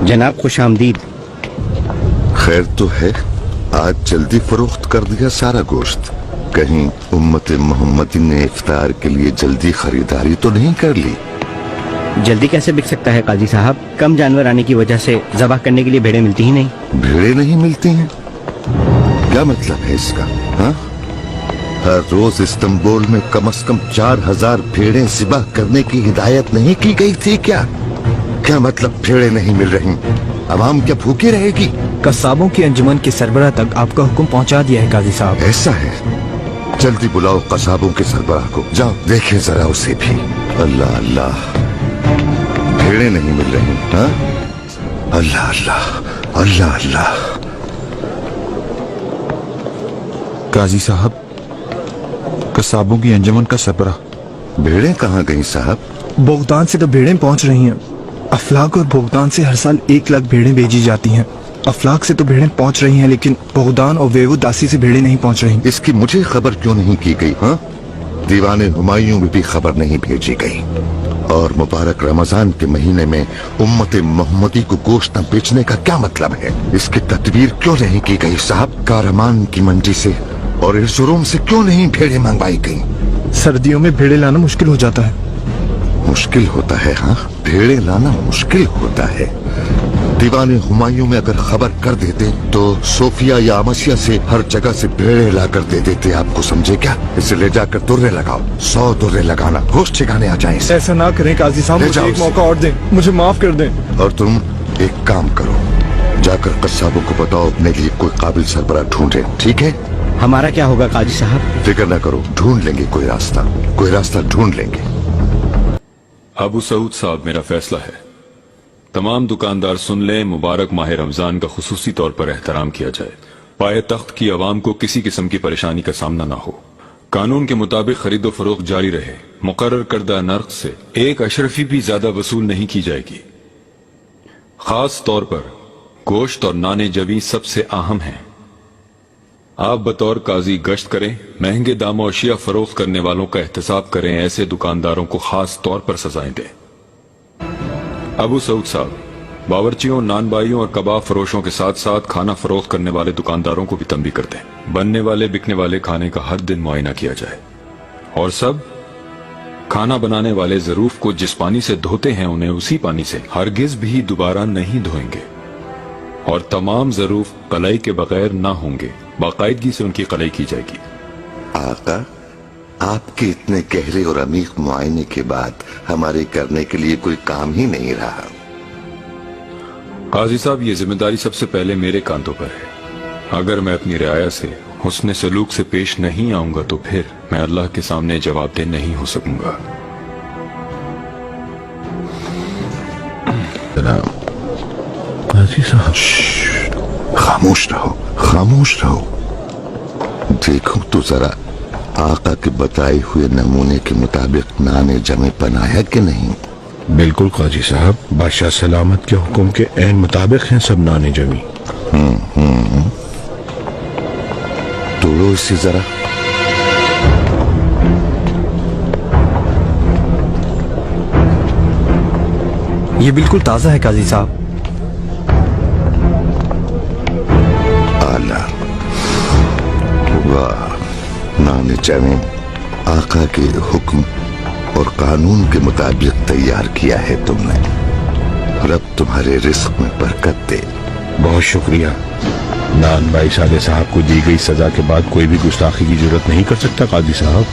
जनाब खुश आमदीद। खैर तो है, आज जल्दी फरोख्त कर दिया सारा गोश्त। कहीं उम्मत मोहम्मदी ने इफ्तार के लिए जल्दी खरीदारी तो नहीं कर ली? जल्दी कैसे बिक सकता है काजी साहब? कम जानवर आने की वजह से ज़बह करने के लिए भेड़ें मिलती ही नहीं। भेड़ें नहीं मिलती हैं? क्या मतलब है इसका? हाँ, हर रोज इस्तांबुल में कम से कम 4000 भेड़ें ज़िबह करने की हिदायत नहीं की गई थी क्या? क्या मतलब भेड़ें नहीं मिल रही? अवाम क्या भूखी रहेगी? कस्साबों की अंजुमन के सरबराह तक आपका हुक्म पहुंचा दिया है काजी साहब। ऐसा है, जल्दी बुलाओ कसाबों के सरबराह को। जाओ देखें जरा उसे भी। अल्लाह अल्लाह, भेड़ें नहीं मिल रही। हाँ, अल्लाह अल्लाह अल्लाह अल्लाह। काजी साहब, कसाबों की अंजुमन का सरबराह। भेड़ें कहाँ गई साहब? बोगदान से तो भेड़ें पहुंच रही हैं। अफलाक और बोगदान से हर साल 1 लाख भेड़ें भेजी जाती हैं। अफलाक से तो भेड़ें पहुंच रही हैं, लेकिन बोगदान और वेवु दासी से भेड़ें नहीं पहुंच रही। इसकी मुझे खबर क्यों नहीं की गई? हाँ, दीवाने हुमायूं में भी खबर नहीं भेजी गई। और मुबारक रमजान के महीने में उम्मत मोहम्मदी को गोश्त न बेचने का क्या मतलब है? इसकी तदबीर क्यों नहीं की गई साहब? कारमान की मंडी से और इर्जुरूम से क्यों नहीं भेड़ें मंगवाई गई? सर्दियों में भेड़ें लाना मुश्किल हो जाता है। मुश्किल होता है? हाँ, भेड़ें लाना मुश्किल होता है। दीवाने हुमायूं में अगर खबर कर देते तो सोफिया या अमसिया से हर जगह से भेड़ें लाकर दे देते। आपको समझे क्या? इसे ले जाकर दुर्रे लगाओ, 100 दुर्रे लगाना, होश ठिकाने आ जाए। ऐसा ना करें काजी साहब, ले मुझे जाओ एक उसे। मौका और दें, मुझे माफ कर दें। और तुम एक काम करो, जाकर कस्साबों को बताओ अपने लिए कोई काबिल सरबराह ढूंढे। ठीक है? हमारा क्या होगा काजी साहब? फिक्र न करो, ढूंढ लेंगे कोई रास्ता ढूंढ लेंगे। अबू सऊद साहब, मेरा फैसला है, तमाम दुकानदार सुन लें, मुबारक माह रमजान का खुसूसी तौर पर एहतराम किया जाए। पाए तख्त की आवाम को किसी किस्म की परेशानी का सामना ना हो। कानून के मुताबिक खरीदो फरोख्त जारी रहे। मुकर्रर करदा नर्क से 1 अशरफी भी ज्यादा वसूल नहीं की जाएगी। खास तौर पर गोश्त और नाने जवी सबसे अहम हैं। आप बतौर काजी गश्त करें, महंगे दामों अशिया फरोख्त करने वालों का एहतसाब करें, ऐसे दुकानदारों को खास तौर पर सजाएं दें। अबू सऊद साहब, बावर्चियों, नानबाइयों और कबाब फरोशों के साथ साथ खाना फरोख्त करने वाले दुकानदारों को भी तंबीह कर दें। बनने वाले बिकने वाले खाने का हर दिन मुआयना किया जाए। और सब खाना बनाने वाले ज़रूफ को जिस पानी से धोते हैं उन्हें उसी पानी से हरगिज भी दोबारा नहीं धोएंगे। और तमाम ज़रूफ कलाई के बगैर ना होंगे, बाकायदगी से उनकी कलाई की जाएगी। आका, आपके इतने गहरे और अमीक मुआयने के बाद हमारे करने के लिए कोई काम ही नहीं रहा। काजी साहब, ये जिम्मेदारी सबसे पहले मेरे कांधों पर है। अगर मैं अपनी रियाया से हुस्न सलूक से पेश नहीं आऊंगा तो फिर मैं अल्लाह के सामने जवाबदेह नहीं हो सकूंगा। खामोश रहो, खामोश रहो। देखो तो जरा, आका के बताए हुए नमूने के मुताबिक नाने जमे बनाया कि नहीं? बिल्कुल काजी साहब, बादशाह सलामत के हुक्म के ऐन मुताबिक हैं सब नाने जमी। तोड़ो इसे जरा। ये बिल्कुल ताज़ा है काजी साहब। आला, वाह, नाने जमे आका के हुक्म और कानून के मुताबिक तैयार किया है तुमने। रब तुम्हारे रिस्क में बरकत दे। बहुत शुक्रिया। नान भाई साले साहब को दी गई सजा के बाद कोई भी गुस्ताखी की जरूरत नहीं कर सकता काजी साहब।